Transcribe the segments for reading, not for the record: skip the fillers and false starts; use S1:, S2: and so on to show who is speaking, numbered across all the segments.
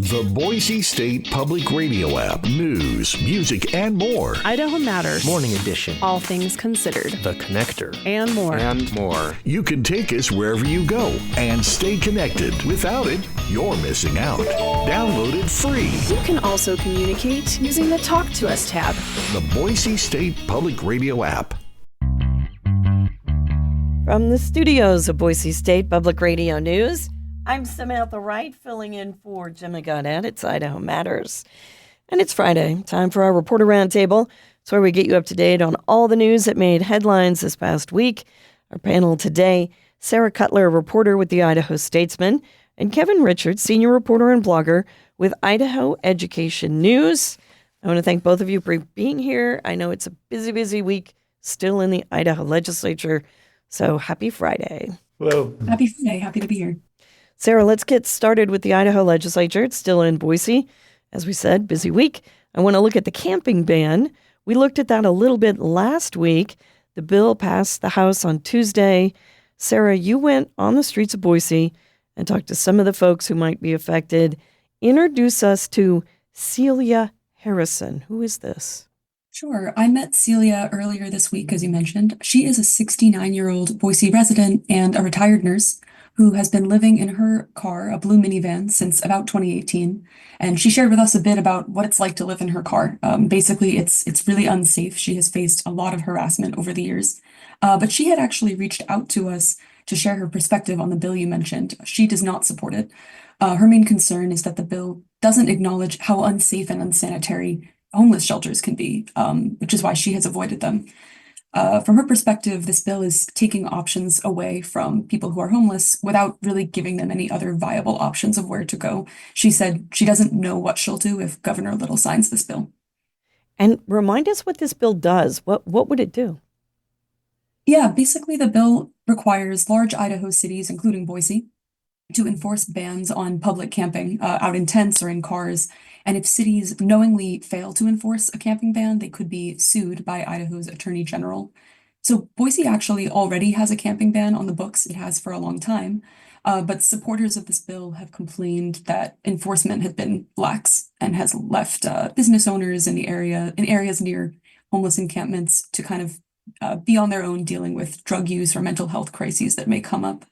S1: The Boise State Public Radio app. News, music, and more.
S2: Idaho Matters.
S3: Morning Edition.
S2: All things considered.
S3: The Connector.
S2: And more.
S3: And more.
S1: You can take us wherever you go and stay connected. Without it, you're missing out. Download it free.
S2: You can also communicate using the Talk to Us tab.
S1: The Boise State Public Radio app.
S4: From the studios of Boise State Public Radio News, I'm Samantha Wright, filling in for Jimmy Goddard. It's Idaho Matters. And it's Friday, time for our Reporter Roundtable. It's where we get you up to date on all the news that made headlines this past week. Our panel today, Sarah Cutler, reporter with the Idaho Statesman, and Kevin Richards, senior reporter and blogger with Idaho Education News. I want to thank both of you for being here. I know it's a busy, busy week still in the Idaho legislature, so happy Friday.
S5: Hello.
S6: Happy Friday. Happy to be here.
S4: Sarah, let's get started with the Idaho legislature. It's still in Boise. As we said, busy week. I want to look at the camping ban. We looked at that a little bit last week. The bill passed the House on Tuesday. Sarah, you went on the streets of Boise and talked to some of the folks who might be affected. Introduce us to Celia Harrison. Who is this?
S6: Sure. I met Celia earlier this week, as you mentioned. She is a 69-year-old Boise resident and a retired nurse who has been living in her car, a blue minivan, since about 2018. And she shared with us a bit about what it's like to live in her car. Basically, it's really unsafe. She has faced a lot of harassment over the years. But she had actually reached out to us to share her perspective on the bill you mentioned. She does not support it. Her main concern is that the bill doesn't acknowledge how unsafe and unsanitary homeless shelters can be, which is why she has avoided them. From her perspective, this bill is taking options away from people who are homeless without really giving them any other viable options of where to go. She said she doesn't know what she'll do if Governor Little signs this bill.
S4: And remind us what this bill does. What would it do?
S6: Yeah, basically the bill requires large Idaho cities, including Boise, to enforce bans on public camping out in tents or in cars. And if cities knowingly fail to enforce a camping ban, they could be sued by Idaho's Attorney General. So Boise actually already has a camping ban on the books. It has for a long time. But supporters of this bill have complained that enforcement has been lax and has left business owners in areas near homeless encampments to kind of be on their own dealing with drug use or mental health crises that may come up.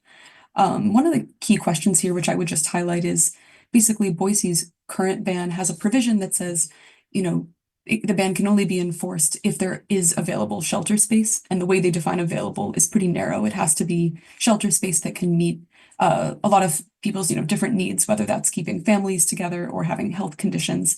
S6: One of the key questions here, which I would just highlight, is basically Boise's current ban has a provision that says, the ban can only be enforced if there is available shelter space. And the way they define available is pretty narrow. It has to be shelter space that can meet a lot of people's, different needs, whether that's keeping families together or having health conditions.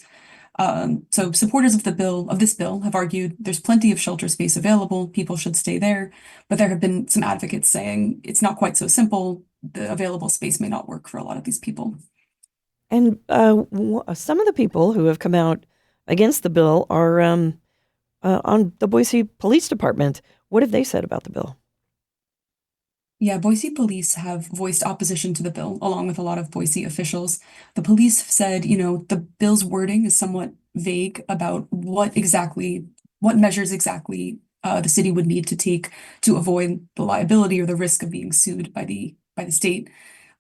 S6: So supporters of this bill have argued there's plenty of shelter space available, people should stay there, but there have been some advocates saying it's not quite so simple. The available space may not work for a lot of these people.
S4: And some of the people who have come out against the bill are on the Boise Police Department. What have they said about the bill?
S6: Yeah, Boise police have voiced opposition to the bill, along with a lot of Boise officials. The police said, the bill's wording is somewhat vague about what measures exactly the city would need to take to avoid the liability or the risk of being sued by the state.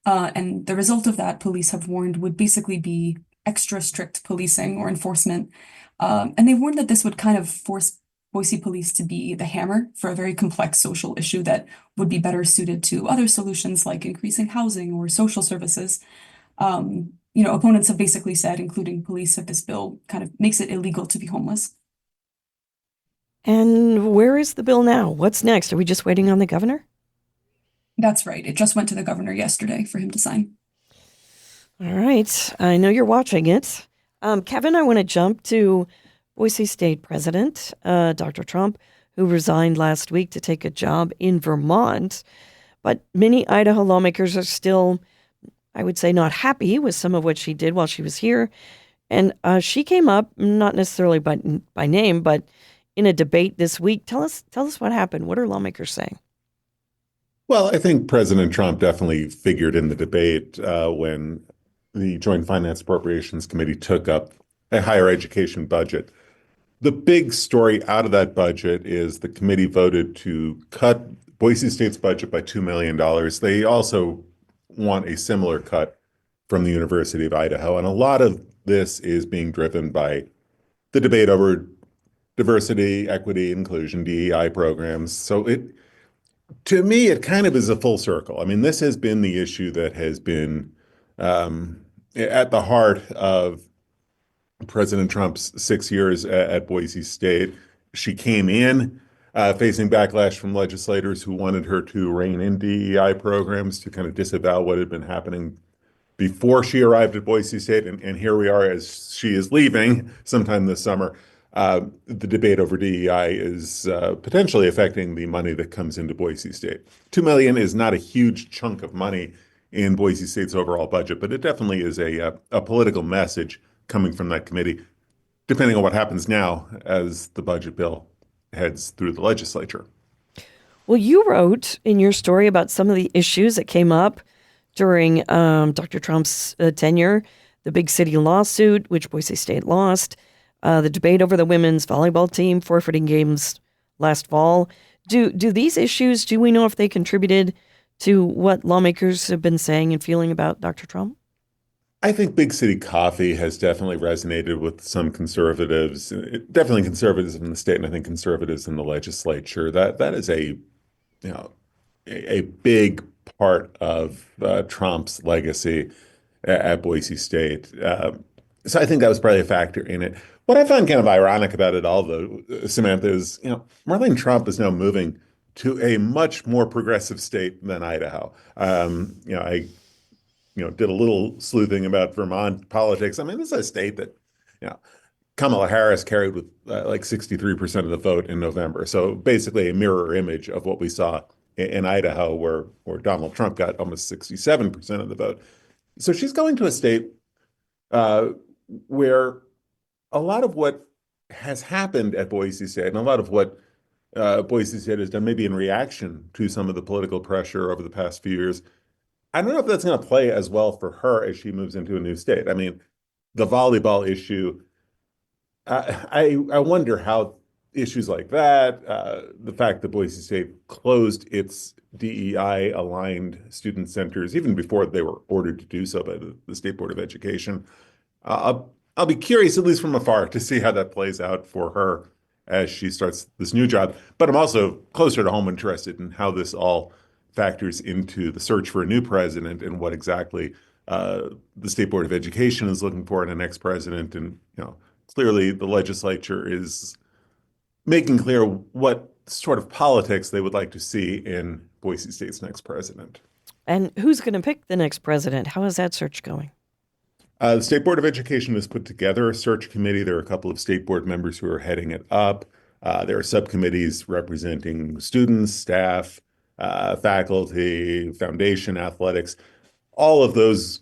S6: And the result of that, police have warned, would basically be extra strict policing or enforcement. And they warned that this would kind of force Boise police to be the hammer for a very complex social issue that would be better suited to other solutions like increasing housing or social services. Opponents have basically said, including police, that this bill kind of makes it illegal to be homeless.
S4: And where is the bill now? What's next? Are we just waiting on the governor?
S6: That's right. It just went to the governor yesterday for him to sign.
S4: All right. I know you're watching it. Kevin, I want to jump to Boise State President Dr. Trump, who resigned last week to take a job in Vermont. But many Idaho lawmakers are still, I would say, not happy with some of what she did while she was here. And she came up, not necessarily by name, but in a debate this week. Tell us what happened. What are lawmakers saying?
S5: Well, I think President Trump definitely figured in the debate when the Joint Finance Appropriations Committee took up a higher education budget. The big story out of that budget is the committee voted to cut Boise State's budget by $2 million. They also want a similar cut from the University of Idaho. And a lot of this is being driven by the debate over diversity, equity, inclusion, DEI programs. So to me, it kind of is a full circle. I mean, this has been the issue that has been at the heart of President Trump's 6 years at Boise State. She came in facing backlash from legislators who wanted her to rein in DEI programs to kind of disavow what had been happening before she arrived at Boise State. And here we are as she is leaving sometime this summer. The debate over DEI is potentially affecting the money that comes into Boise State. $2 million is not a huge chunk of money in Boise State's overall budget, but it definitely is a political message coming from that committee, depending on what happens now as the budget bill heads through the legislature.
S4: Well, you wrote in your story about some of the issues that came up during Dr. Trump's tenure, the big city lawsuit, which Boise State lost, the debate over the women's volleyball team forfeiting games last fall. Do these issues, do we know if they contributed to what lawmakers have been saying and feeling about Dr. Trump?
S5: I think big city coffee has definitely resonated with some conservatives, definitely conservatives in the state, and I think conservatives in the legislature. That is a big part of Trump's legacy at Boise State. So I think that was probably a factor in it. What I find kind of ironic about it all, though, Samantha, is Marlene Trump is now moving to a much more progressive state than Idaho. I did a little sleuthing about Vermont politics. I mean, this is a state that, Kamala Harris carried with like 63% of the vote in November. So basically a mirror image of what we saw in Idaho, where Donald Trump got almost 67% of the vote. So she's going to a state where a lot of what has happened at Boise State and a lot of what Boise State has done, maybe in reaction to some of the political pressure over the past few years, I don't know if that's going to play as well for her as she moves into a new state. I mean, the volleyball issue, I wonder how issues like that, the fact that Boise State closed its DEI-aligned student centers even before they were ordered to do so by the State Board of Education. I'll be curious, at least from afar, to see how that plays out for her as she starts this new job. But I'm also closer to home interested in how this all factors into the search for a new president and what exactly the State Board of Education is looking for in a next president. And clearly the legislature is making clear what sort of politics they would like to see in Boise State's next president.
S4: And who's going to pick the next president? How is that search going?
S5: The State Board of Education has put together a search committee. There are a couple of State Board members who are heading it up. There are subcommittees representing students, staff, faculty, foundation, athletics. All of those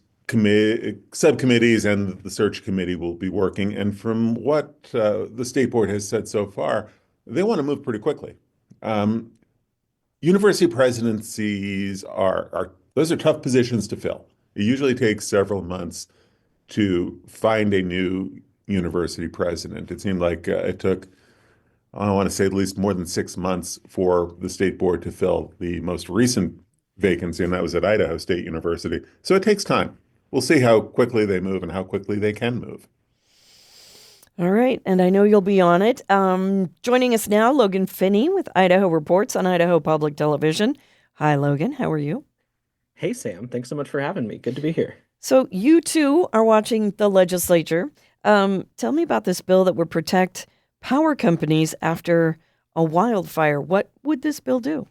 S5: subcommittees and the search committee will be working. And from what the State Board has said so far, they want to move pretty quickly. University presidencies those are tough positions to fill. It usually takes several months to find a new university president. It seemed like it took, I want to say, at least more than 6 months for the State Board to fill the most recent vacancy, and that was at Idaho State University. So it takes time. We'll see how quickly they move and how quickly they can move.
S4: All right, and I know you'll be on it. Joining us now, Logan Finney with Idaho Reports on Idaho Public Television. Hi, Logan. How are you?
S3: Hey, Sam. Thanks so much for having me. Good to be here.
S4: So you too are watching the legislature. Tell me about this bill that would protect power companies after a wildfire. What would this bill do?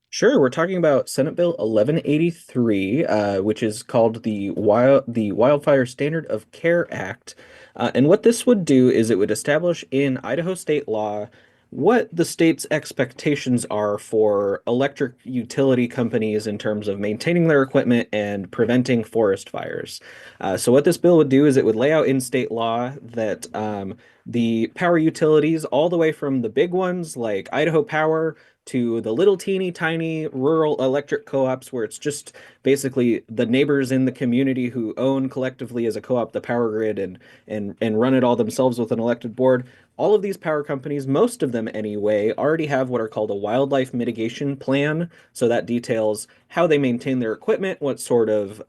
S3: Sure. We're talking about Senate Bill 1183, which is called the Wildfire Standard of Care Act. And what this would do is it would establish in Idaho state law what the state's expectations are for electric utility companies in terms of maintaining their equipment and preventing forest fires. So what this bill would do is it would lay out in state law that the power utilities, all the way from the big ones like Idaho Power to the little teeny tiny rural electric co-ops where it's just basically the neighbors in the community who own collectively as a co-op the power grid and run it all themselves with an elected board. All of these power companies, most of them anyway, already have what are called a wildlife mitigation plan. So that details how they maintain their equipment, what sort of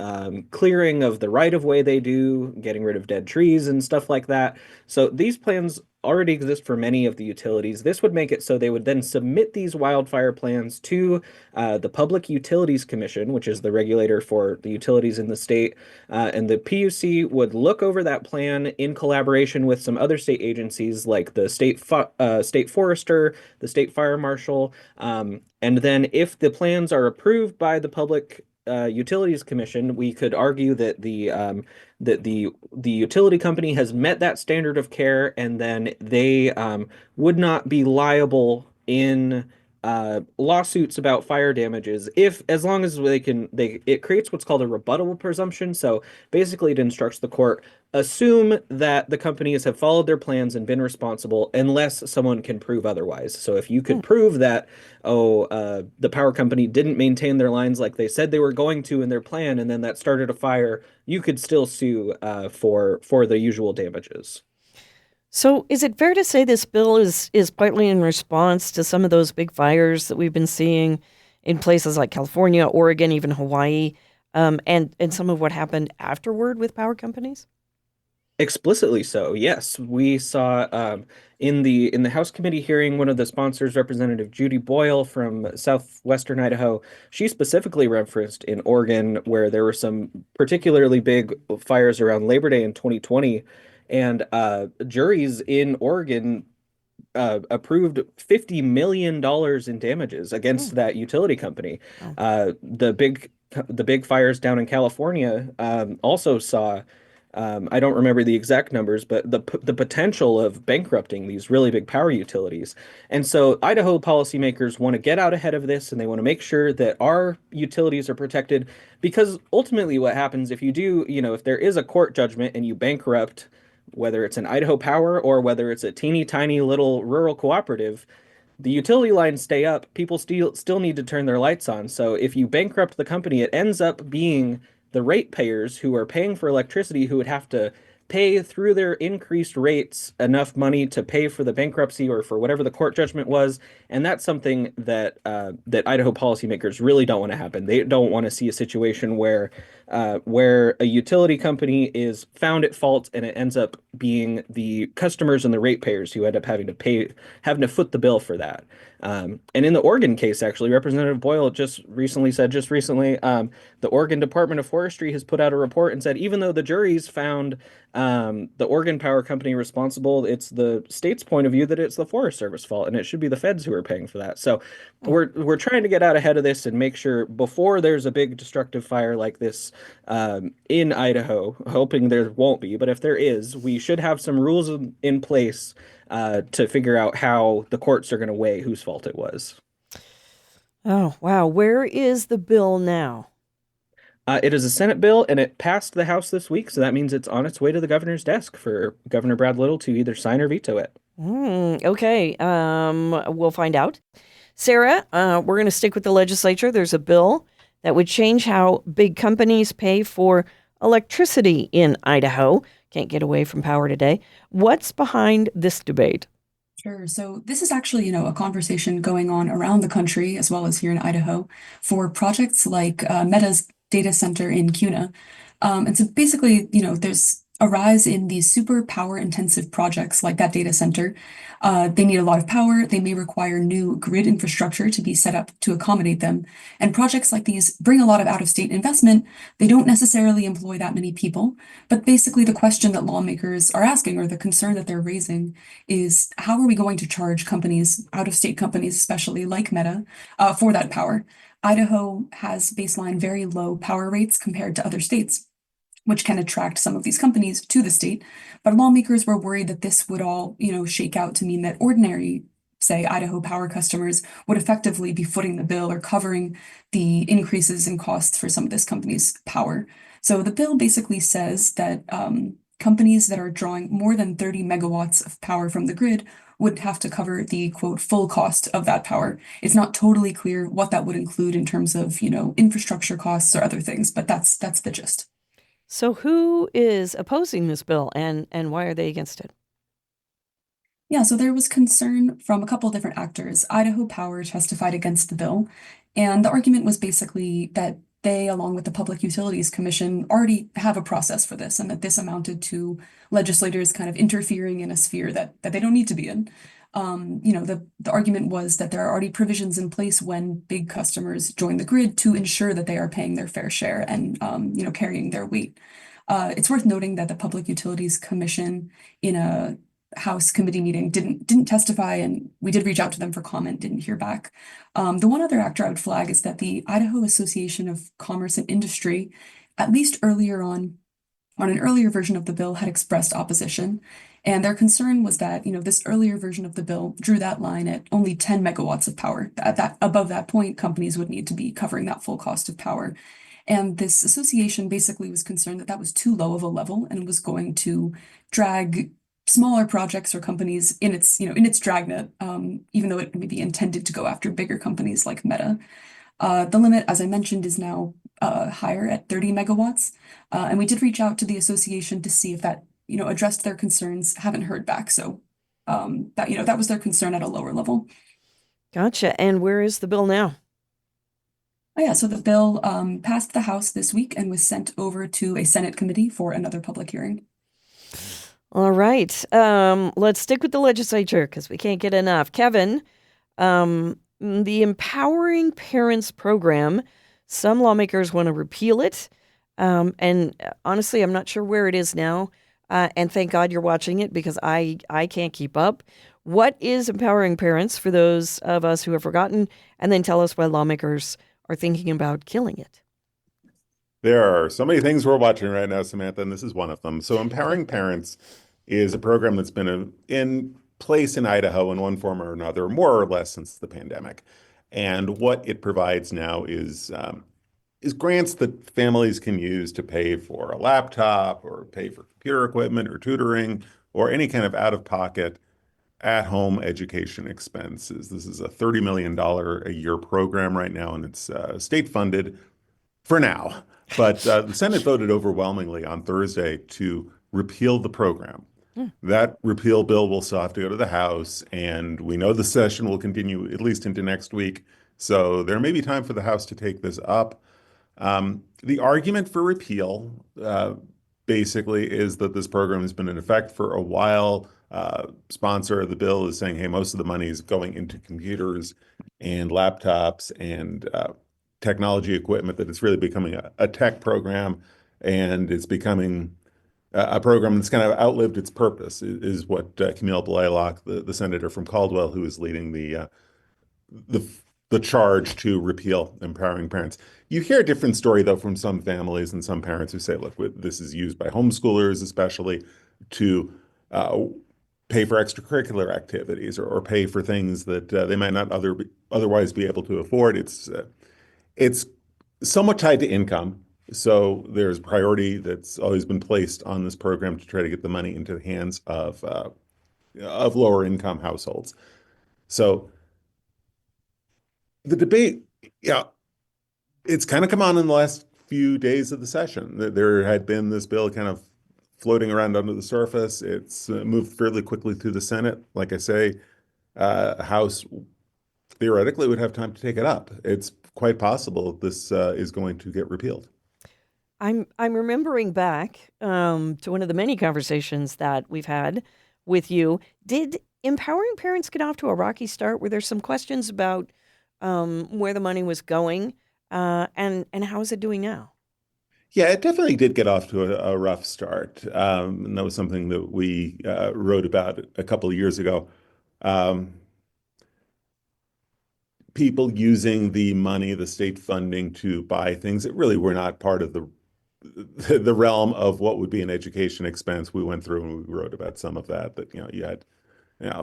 S3: clearing of the right of way they do, getting rid of dead trees and stuff like that. So these plans already exist for many of the utilities. This would make it so they would then submit these wildfire plans to the Public Utilities Commission, which is the regulator for the utilities in the state. And the PUC would look over that plan in collaboration with some other state agencies like the state forester, the state fire marshal. And then if the plans are approved by the Public Utilities Commission, we could argue that the utility company has met that standard of care, and then they would not be liable in lawsuits about fire damages if as long as it creates what's called a rebuttable presumption. So basically it instructs the court, assume that the companies have followed their plans and been responsible unless someone can prove otherwise. So if you could prove that, the power company didn't maintain their lines like they said they were going to in their plan, and then that started a fire, you could still sue for the usual damages.
S4: So is it fair to say this bill is partly in response to some of those big fires that we've been seeing in places like California, Oregon, even Hawaii, and some of what happened afterward with power companies?
S3: Explicitly so, yes. We saw in the House committee hearing, one of the sponsors, Representative Judy Boyle from southwestern Idaho, she specifically referenced in Oregon where there were some particularly big fires around Labor Day in 2020, and juries in Oregon approved $50 million in damages against that utility company. The big fires down in California also saw. I don't remember the exact numbers, but the potential of bankrupting these really big power utilities. And so Idaho policymakers want to get out ahead of this, and they want to make sure that our utilities are protected, because ultimately what happens if you do, if there is a court judgment and you bankrupt, whether it's an Idaho Power or whether it's a teeny tiny little rural cooperative, the utility lines stay up. People still need to turn their lights on. So if you bankrupt the company, it ends up being the ratepayers who are paying for electricity who would have to pay through their increased rates enough money to pay for the bankruptcy or for whatever the court judgment was. And that's something that Idaho policymakers really don't want to happen. They don't want to see a situation where a utility company is found at fault and it ends up being the customers and the ratepayers who end up having to foot the bill for that. And in the Oregon case, actually, Representative Boyle just recently, the Oregon Department of Forestry has put out a report and said even though the juries found the Oregon Power Company responsible, it's the state's point of view that it's the Forest Service fault, and it should be the feds who are paying for that. So we're trying to get out ahead of this and make sure before there's a big destructive fire like this in Idaho, hoping there won't be, but if there is, we should have some rules in place to figure out how the courts are going to weigh whose fault it was.
S4: Oh, wow. Where is the bill now?
S3: It is a Senate bill, and it passed the House this week, so that means it's on its way to the governor's desk for Governor Brad Little to either sign or veto it.
S4: Okay, we'll find out. Sarah, we're going to stick with the legislature. There's a bill that would change how big companies pay for electricity in Idaho. Can't get away from power today. What's behind this debate?
S6: Sure. So this is actually, a conversation going on around the country as well as here in Idaho for projects like Meta's data center in Kuna. And so basically, there's a rise in these super power intensive projects like that data center. They need a lot of power. They may require new grid infrastructure to be set up to accommodate them. And projects like these bring a lot of out-of-state investment. They don't necessarily employ that many people. But basically, the question that lawmakers are asking, or the concern that they're raising, is how are we going to charge companies, out-of-state companies especially, like Meta, for that power? Idaho has baseline very low power rates compared to other states, which can attract some of these companies to the state. But lawmakers were worried that this would all, shake out to mean that ordinary, say, Idaho Power customers would effectively be footing the bill or covering the increases in costs for some of this company's power. So the bill basically says that companies that are drawing more than 30 megawatts of power from the grid would have to cover the quote full cost of that power. It's not totally clear what that would include in terms of, infrastructure costs or other things, but that's the gist.
S4: So who is opposing this bill and why are they against it?
S6: Yeah, so there was concern from a couple different actors. Idaho Power testified against the bill, and the argument was basically that they, along with the Public Utilities Commission, already have a process for this, and that this amounted to legislators kind of interfering in a sphere that they don't need to be in. The argument was that there are already provisions in place when big customers join the grid to ensure that they are paying their fair share and, carrying their weight. It's worth noting that the Public Utilities Commission, in a House committee meeting, didn't testify, and we did reach out to them for comment, didn't hear back. The one other actor I would flag is that the Idaho Association of Commerce and Industry, at least earlier on an earlier version of the bill, had expressed opposition. And their concern was that, this earlier version of the bill drew that line at only 10 megawatts of power. Above that point, companies would need to be covering that full cost of power. And this association basically was concerned that that was too low of a level and was going to drag smaller projects or companies in its dragnet, even though it may be intended to go after bigger companies like Meta. The limit, as I mentioned, is now higher at 30 megawatts. And we did reach out to the association to see if that, addressed their concerns. Haven't heard back. So that was their concern at a lower level.
S4: Gotcha. And where is the bill now?
S6: Oh, yeah, so the bill passed the House this week and was sent over to a Senate committee for another public hearing.
S4: All right. Let's stick with the legislature because we can't get enough. Kevin, the Empowering Parents program, some lawmakers want to repeal it. And honestly, I'm not sure where it is now. And thank God you're watching it because I can't keep up. What is Empowering Parents for those of us who have forgotten? And then tell us why lawmakers are thinking about killing it.
S5: There are so many things we're watching right now, Samantha, and this is one of them. So Empowering Parents is a program that's been in place in Idaho in one form or another, more or less since the pandemic. And what it provides now is grants that families can use to pay for a laptop or pay for computer equipment or tutoring or any kind of out-of-pocket at-home education expenses. This is a $30 million a year program right now, and it's state funded for now. But the Senate voted overwhelmingly on Thursday to repeal the program. That repeal bill will still have to go to the House, and we know the session will continue at least into next week. So there may be time for the House to take this up. The argument for repeal basically is that this program has been in effect for a while. Sponsor of the bill is saying, hey, most of the money is going into computers and laptops and technology equipment, that it's really becoming a tech program, and it's becoming a program that's kind of outlived its purpose, is what Camille Blaylock, the senator from Caldwell, who is leading the charge to repeal Empowering Parents. You hear a different story, though, from some families and some parents who say, look, this is used by homeschoolers, especially to pay for extracurricular activities or pay for things that they might not otherwise be able to afford. It's somewhat tied to income. So there's priority that's always been placed on this program to try to get the money into the hands of lower income households. So the debate, yeah, it's kind of come on in the last few days of the session. There had been this bill kind of floating around under the surface. It's moved fairly quickly through the Senate. Like I say, House theoretically would have time to take it up. It's quite possible this is going to get repealed.
S4: I'm remembering back to one of the many conversations that we've had with you. Did Empowering Parents get off to a rocky start? Were there some questions about where the money was going, and how is it doing now?
S5: Yeah, it definitely did get off to a rough start. And that was something that we wrote about a couple of years ago. People using the money, the state funding, to buy things that really were not part of the realm of what would be an education expense. We went through and we wrote about some of that you had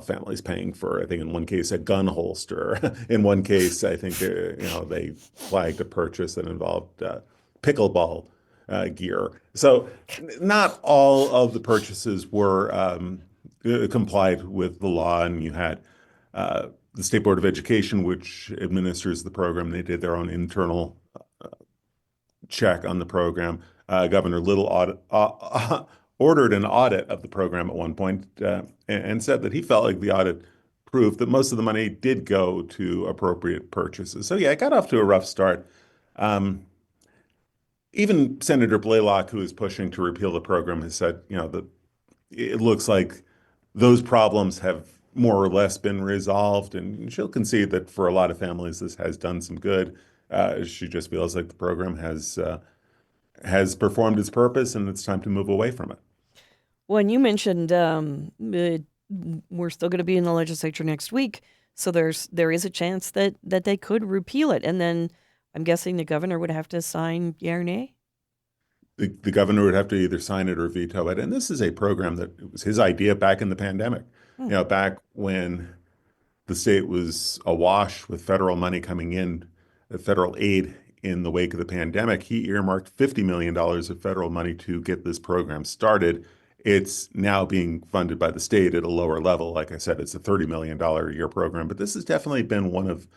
S5: families paying for, I think in one case, a gun holster. In one case, I think they flagged a purchase that involved pickleball gear. So not all of the purchases were complied with the law, and you had the State Board of Education, which administers the program. They did their own internal check on the program. Governor Little ordered an audit of the program at one point, and said that he felt like the audit proved that most of the money did go to appropriate purchases. So yeah, it got off to a rough start. Even Senator Blaylock, who is pushing to repeal the program, has said, that it looks like those problems have more or less been resolved, and she'll concede that for a lot of families, this has done some good. She just feels like the program has performed its purpose, and it's time to move away from it.
S4: When you mentioned we're still going to be in the legislature next week, so there is a chance that they could repeal it, and then I'm guessing the governor would have to sign yea or nay?
S5: The governor would have to either sign it or veto it. And this is a program that it was his idea back in the pandemic, back when the state was awash with federal money coming in, federal aid in the wake of the pandemic. He earmarked $50 million of federal money to get this program started. It's now being funded by the state at a lower level. Like I said, it's a $30 million a year program, but this has definitely been one of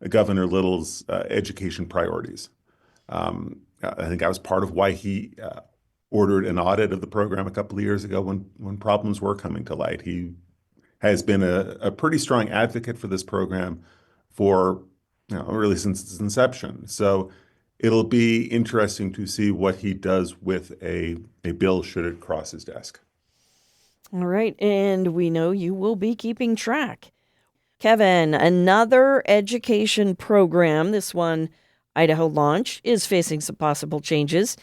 S5: Governor Little's education priorities. I think that was part of why he ordered an audit of the program a couple of years ago when problems were coming to light. He has been a pretty strong advocate for this program for really since its inception. So it'll be interesting to see what he does with a bill should it cross his desk.
S4: All right, and we know you will be keeping track. Kevin, another education program, this one, Idaho Launch, is facing some possible changes.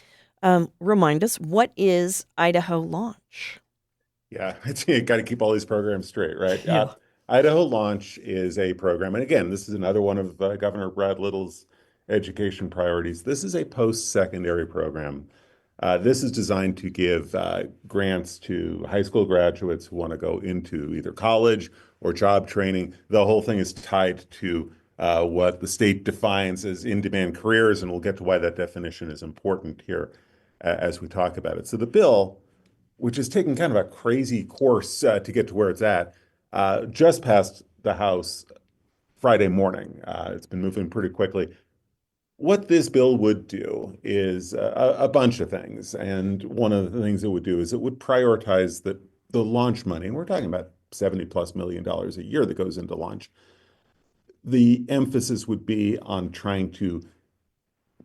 S4: Remind us, what is Idaho Launch?
S5: Yeah, you got to keep all these programs straight, right?
S4: Yeah.
S5: Idaho Launch is a program, and again, this is another one of Governor Brad Little's education priorities. This is a post-secondary program. This is designed to give grants to high school graduates who want to go into either college or job training. The whole thing is tied to what the state defines as in-demand careers, and we'll get to why that definition is important here as we talk about it. So the bill, which is taking kind of a crazy course to get to where it's at, just passed the House Friday morning. It's been moving pretty quickly. What this bill would do is a bunch of things. And one of the things it would do is it would prioritize the launch money. And we're talking about $70+ million a year that goes into launch. The emphasis would be on trying to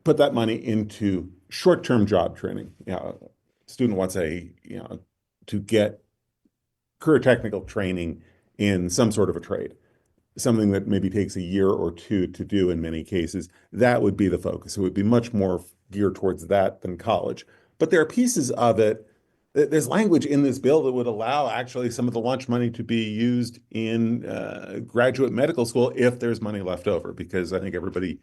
S5: put that money into short-term job training. Student wants to get career technical training in some sort of a trade, something that maybe takes a year or two to do in many cases. That would be the focus. It would be much more geared towards that than college. But there are pieces of it. There's language in this bill that would allow actually some of the launch money to be used in graduate medical school if there's money left over, because I think everybody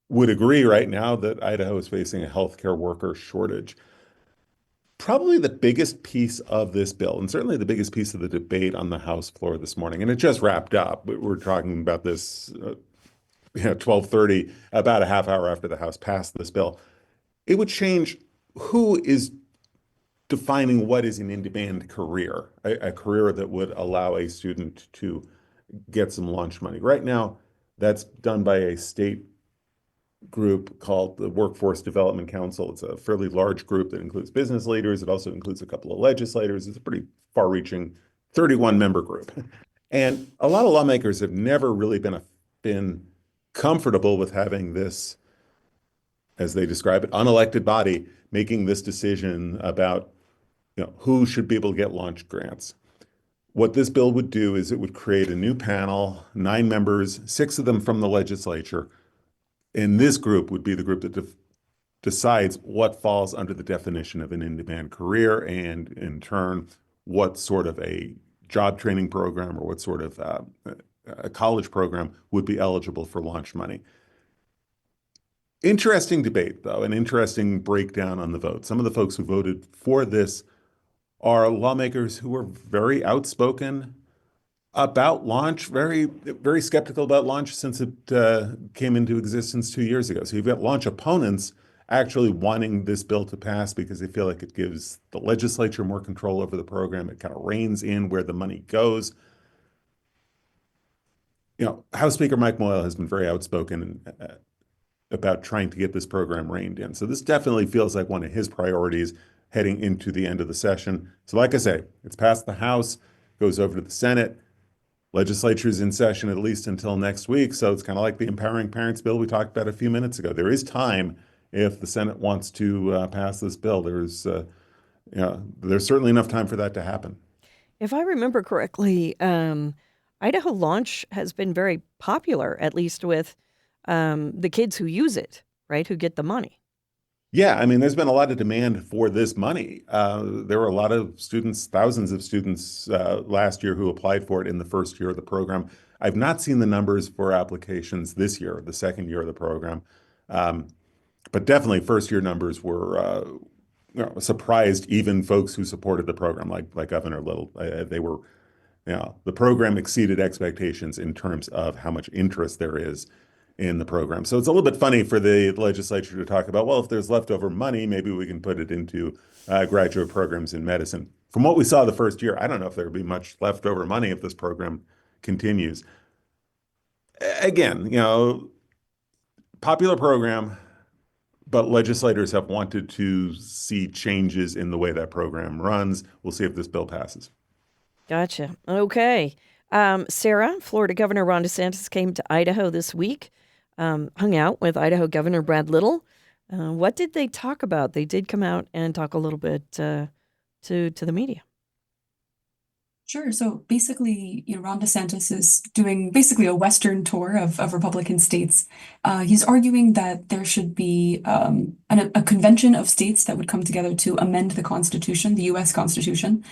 S5: would agree right now that Idaho is facing a healthcare worker shortage. Probably the biggest piece of this bill, and certainly the biggest piece of the debate on the House floor this morning, and it just wrapped up. We're talking about this 12:30, about a half hour after the House passed this bill. It would change who is defining what is an in-demand career, a career that would allow a student to get some launch money. Right now, that's done by a state group called the Workforce Development Council. It's a fairly large group that includes business leaders. It also includes a couple of legislators. It's a pretty far-reaching 31-member group. And a lot of lawmakers have never really been comfortable with having this, as they describe it, unelected body making this decision about who should be able to get launch grants. What this bill would do is it would create a new panel, 9 members, 6 of them from the legislature. And this group would be the group that decides what falls under the definition of an in-demand career, and in turn, what sort of a job training program or what sort of a college program would be eligible for launch money. Interesting debate, though, an interesting breakdown on the vote. Some of the folks who voted for this are lawmakers who were very outspoken about launch, very, very skeptical about launch since it came into existence 2 years ago. So you've got launch opponents actually wanting this bill to pass because they feel like it gives the legislature more control over the program. It kind of reins in where the money goes. House Speaker Mike Moyle has been very outspoken about trying to get this program reined in. So this definitely feels like one of his priorities heading into the end of the session. So like I say, it's passed the House, goes over to the Senate. Legislature's in session at least until next week. So it's kind of like the Empowering Parents bill we talked about a few minutes ago. There is time if the Senate wants to pass this bill. There's certainly enough time for that to happen.
S4: If I remember correctly, Idaho Launch has been very popular, at least with the kids who use it, right, who get the money.
S5: Yeah, I mean, there's been a lot of demand for this money. There were a lot of students, thousands of students last year who applied for it in the first year of the program. I've not seen the numbers for applications this year, the second year of the program. But definitely first year numbers were surprised even folks who supported the program, like Governor Little. The program exceeded expectations in terms of how much interest there is in the program. So it's a little bit funny for the legislature to talk about, well, if there's leftover money, maybe we can put it into graduate programs in medicine. From what we saw the first year, I don't know if there would be much leftover money if this program continues. Again, popular program, but legislators have wanted to see changes in the way that program runs. We'll see if this bill passes.
S4: Gotcha. Okay. Sarah, Florida Governor Ron DeSantis came to Idaho this week, hung out with Idaho Governor Brad Little. What did they talk about? They did come out and talk a little bit to the media.
S6: Sure. So basically, Ron DeSantis is doing basically a Western tour of Republican states. He's arguing that there should be a convention of states that would come together to amend the Constitution, the U.S. Constitution.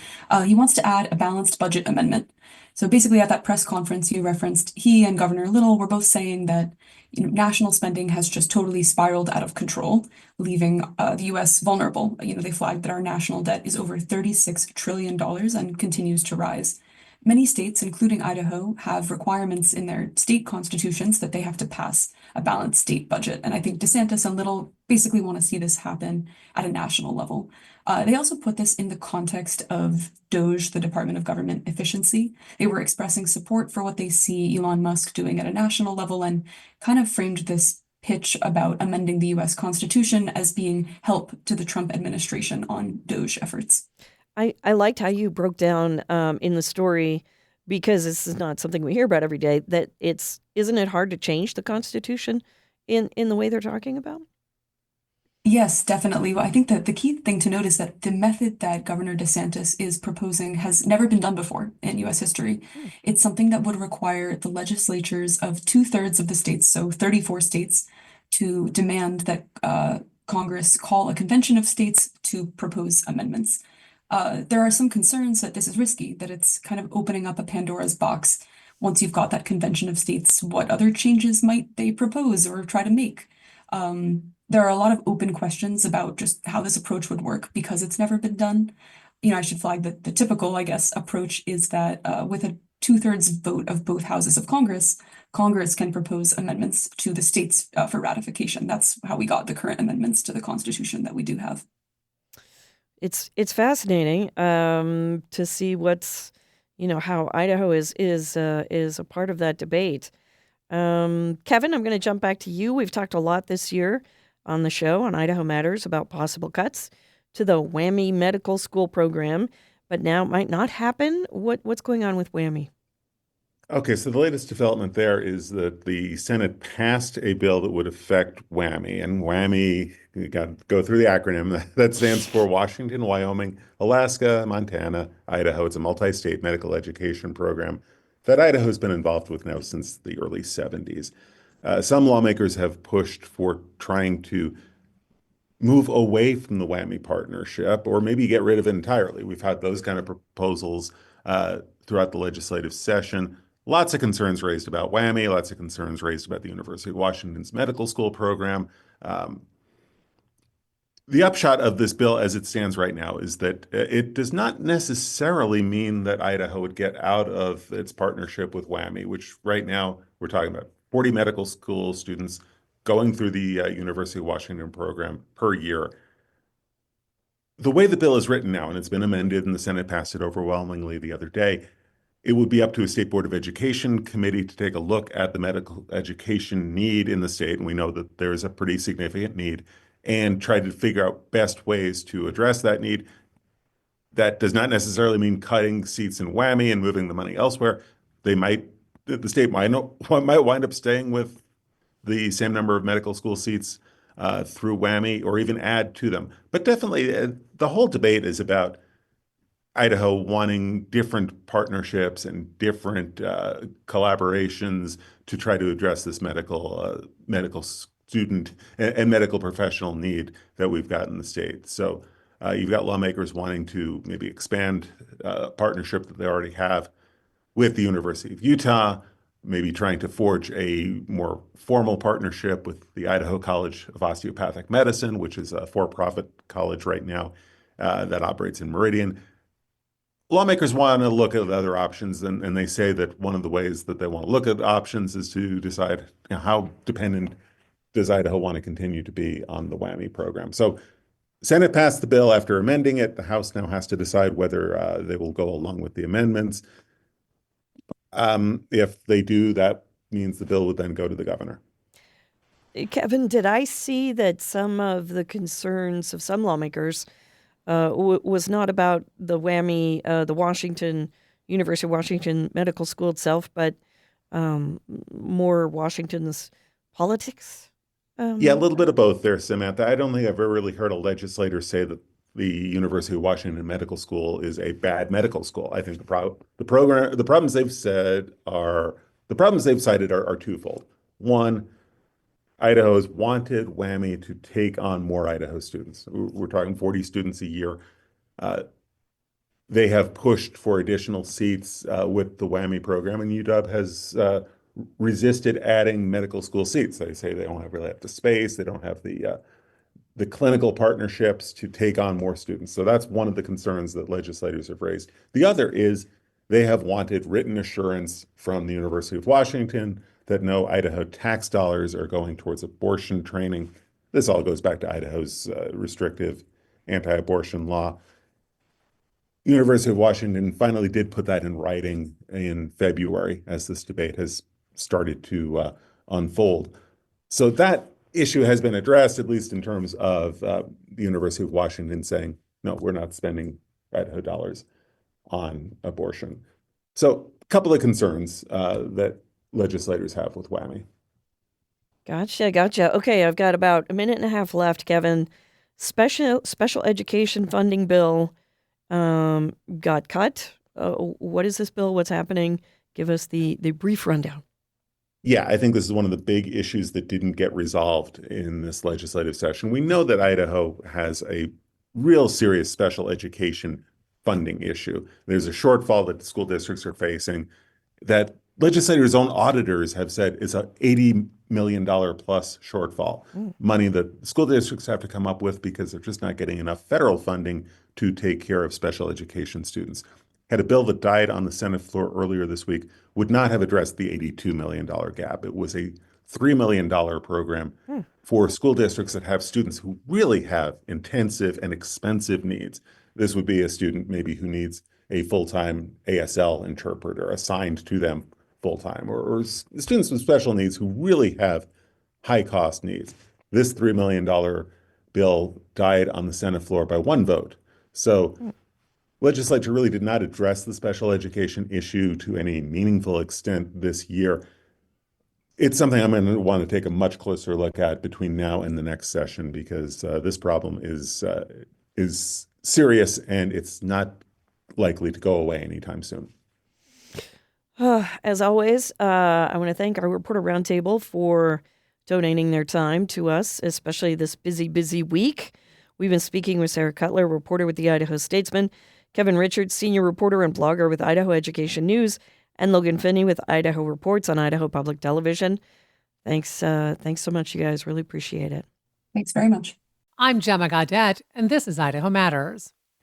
S6: He wants to add a balanced budget amendment. So basically, at that press conference you referenced, he and Governor Little were both saying that national spending has just totally spiraled out of control, leaving the U.S. vulnerable. They flagged that our national debt is over $36 trillion and continues to rise. Many states, including Idaho, have requirements in their state constitutions that they have to pass a balanced state budget. And I think DeSantis and Little basically want to see this happen at a national level. They also put this in the context of DOGE, the Department of Government Efficiency. They were expressing support for what they see Elon Musk doing at a national level and kind of framed this pitch about amending the US Constitution as being help to the Trump administration on DOGE efforts.
S4: I liked how you broke down in the story, because this is not something we hear about every day, that isn't it hard to change the Constitution in the way they're talking about?
S6: Yes, definitely. Well, I think that the key thing to note is that the method that Governor DeSantis is proposing has never been done before in US history. It's something that would require the legislatures of two-thirds of the states, so 34 states, to demand that Congress call a convention of states to propose amendments. There are some concerns that this is risky, that it's kind of opening up a Pandora's box. Once you've got that convention of states, what other changes might they propose or try to make? There are a lot of open questions about just how this approach would work because it's never been done. I should flag that the typical, I guess, approach is that with a two-thirds vote of both houses of Congress, Congress can propose amendments to the states for ratification. That's how we got the current amendments to the Constitution that we do have.
S4: It's fascinating to see what's how Idaho is a part of that debate. Kevin, I'm going to jump back to you. We've talked a lot this year on the show on Idaho Matters about possible cuts to the WWAMI medical school program, but now it might not happen. What's going on with WWAMI?
S5: Okay, so the latest development there is that the Senate passed a bill that would affect WWAMI, and WWAMI, you got to go through the acronym, that stands for Washington, Wyoming, Alaska, Montana, Idaho. It's a multi-state medical education program that Idaho's been involved with now since the early 70s. Some lawmakers have pushed for trying to move away from the WWAMI partnership or maybe get rid of it entirely. We've had those kind of proposals throughout the legislative session. Lots of concerns raised about WWAMI, lots of concerns raised about the University of Washington's medical school program. The upshot of this bill as it stands right now is that it does not necessarily mean that Idaho would get out of its partnership with WWAMI, which right now we're talking about 40 medical school students going through the University of Washington program per year. The way the bill is written now, and it's been amended and the Senate passed it overwhelmingly the other day, it would be up to a state board of education committee to take a look at the medical education need in the state, and we know that there is a pretty significant need, and try to figure out best ways to address that need. That does not necessarily mean cutting seats in WWAMI and moving the money elsewhere. The state might wind up staying with the same number of medical school seats through WWAMI or even add to them. But definitely, the whole debate is about Idaho wanting different partnerships and different collaborations to try to address this medical student and medical professional need that we've got in the state. So you've got lawmakers wanting to maybe expand a partnership that they already have with the University of Utah, maybe trying to forge a more formal partnership with the Idaho College of Osteopathic Medicine, which is a for-profit college right now that operates in Meridian. Lawmakers want to look at other options, and they say that one of the ways that they want to look at options is to decide how dependent does Idaho want to continue to be on the WWAMI program. So Senate passed the bill after amending it. The House now has to decide whether they will go along with the amendments. If they do, that means the bill would then go to the governor.
S4: Kevin, did I see that some of the concerns of some lawmakers was not about the WWAMI, the University of Washington Medical School itself, but more Washington's politics?
S5: Yeah, a little bit of both there, Samantha. I don't think I've ever really heard a legislator say that the University of Washington Medical School is a bad medical school. I think the problems they've cited are twofold. One, Idaho has wanted WWAMI to take on more Idaho students. We're talking 40 students a year. They have pushed for additional seats with the WWAMI program, and UW has resisted adding medical school seats. They say they don't really have the space, they don't have the clinical partnerships to take on more students. So that's one of the concerns that legislators have raised. The other is they have wanted written assurance from the University of Washington that no Idaho tax dollars are going towards abortion training. This all goes back to Idaho's restrictive anti-abortion law. University of Washington finally did put that in writing in February as this debate has started to unfold. So that issue has been addressed, at least in terms of the University of Washington saying, no, we're not spending Idaho dollars on abortion. So a couple of concerns that legislators have with WWAMI.
S4: Gotcha. Okay, I've got about a minute and a half left, Kevin. Special education funding bill got cut. What is this bill? What's happening? Give us the brief rundown.
S5: Yeah, I think this is one of the big issues that didn't get resolved in this legislative session. We know that Idaho has a real serious special education funding issue. There's a shortfall that the school districts are facing that legislators' own auditors have said is a $80 million plus shortfall, money that school districts have to come up with because they're just not getting enough federal funding to take care of special education students. Had a bill that died on the Senate floor earlier this week, would not have addressed the $82 million gap. It was a $3 million program for school districts that have students who really have intensive and expensive needs. This would be a student maybe who needs a full-time ASL interpreter assigned to them full-time, or students with special needs who really have high-cost needs. This $3 million bill died on the Senate floor by one vote. So legislature really did not address the special education issue to any meaningful extent this year. It's something I'm going to want to take a much closer look at between now and the next session because this problem is serious and it's not likely to go away anytime soon.
S4: As always, I want to thank our Reporter Roundtable for donating their time to us, especially this busy week. We've been speaking with Sarah Cutler, reporter with the Idaho Statesman, Kevin Richards, senior reporter and blogger with Idaho Education News, and Logan Finney with Idaho Reports on Idaho Public Television. Thanks so much, you guys. Really appreciate it.
S6: Thanks very much.
S7: I'm Gemma Gaudette, and this is Idaho Matters.